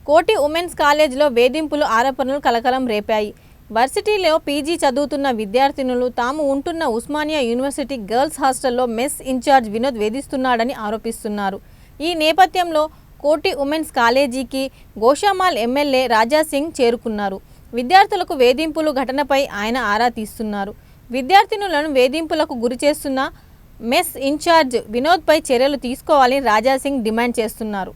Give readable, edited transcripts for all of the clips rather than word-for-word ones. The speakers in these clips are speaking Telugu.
కోటి ఉమెన్స్ కాలేజీలో వేధింపులు ఆరోపణలు కలకలం రేపాయి. వర్సిటీలో పీజీ చదువుతున్న విద్యార్థినులు తాము ఉంటున్న ఉస్మానియా యూనివర్సిటీ గర్ల్స్ హాస్టల్లో మెస్ ఇన్ఛార్జ్ వినోద్ వేధిస్తున్నాడని ఆరోపిస్తున్నారు. ఈ నేపథ్యంలో కోటి ఉమెన్స్ కాలేజీకి గోషామాల్ ఎమ్మెల్యే రాజాసింగ్ చేరుకున్నారు. విద్యార్థులకు వేధింపులు ఘటనపై ఆయన ఆరా తీస్తున్నారు. విద్యార్థినులను వేధింపులకు గురి చేస్తున్న మెస్ ఇన్ఛార్జ్ వినోద్పై చర్యలు తీసుకోవాలని రాజాసింగ్ డిమాండ్ చేస్తున్నారు.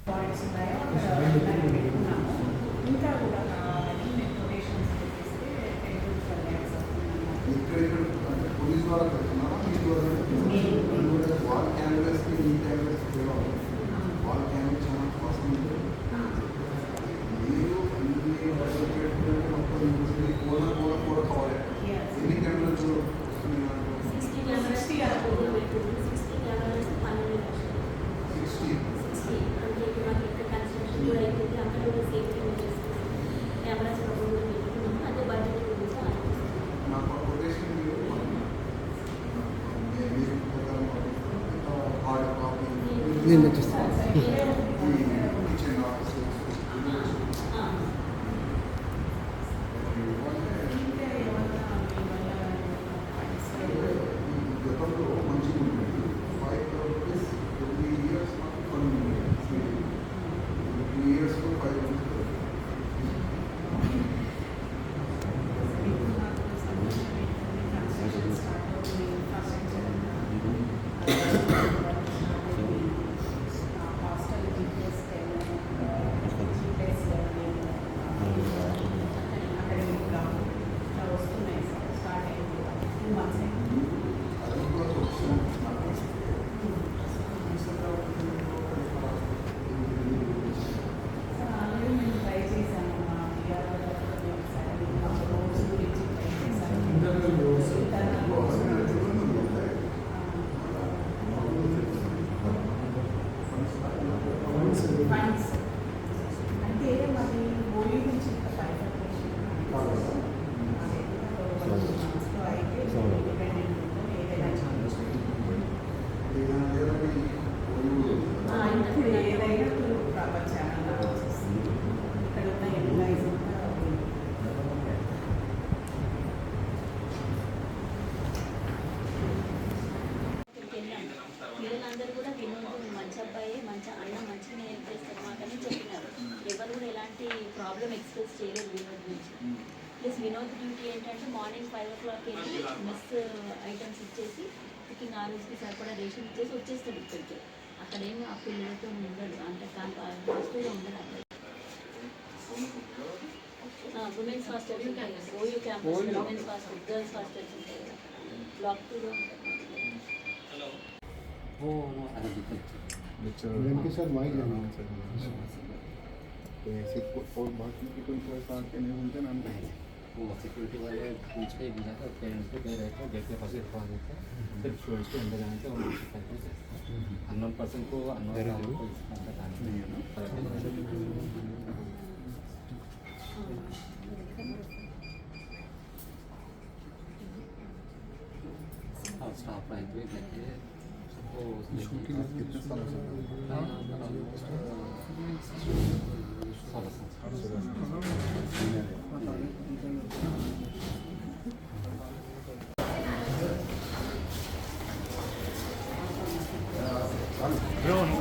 పిల్లలందరూ కూడా వినోద్ మంచి అబ్బాయి, మంచి అన్న, మంచిగా హెల్ప్ చేస్తారు మాకని చెప్పినారు. ఎవరు కూడా ఎలాంటి ప్రాబ్లం ఎక్స్ప్రెస్ చేయలేదు వినోద్ గురించి. ప్లస్ వినోద్ డ్యూటీ ఏంటంటే మార్నింగ్ 5 o'clock వెళ్ళి మెస్ ఐటమ్స్ ఇచ్చేసి కుకింగ్ ఆ రోజుకి సరిపడా రేషన్ ఇచ్చేసి వచ్చేస్తాడు ఇక్కడికి. అక్కడేమి ఆ పిల్లలతో ఉండదు, అంటే హాస్టల్లో ఉండదు అక్కడ. ఉమెన్స్ హాస్టల్స్ ఉంటాయి కదా, OU campus women's hostel, girls hostels ఉంటాయి కదా, బ్లాక్ 2లో ఉంటాయి. सर माइक ऐसे और बाकी की कोई साथ के नहीं होते ना वो सिक्योरिटी वाले पूछ के भी जाते पेरेंट्स को दे रहे थे, गेट के पास रखवा देते, सिर्फ स्टूडेंट्स के अंदर जाने से और अननोन पर्सन को अननोन को बताना नहीं है ना। और स्टाफ राइट भी लेके कितने साल से Bro, no,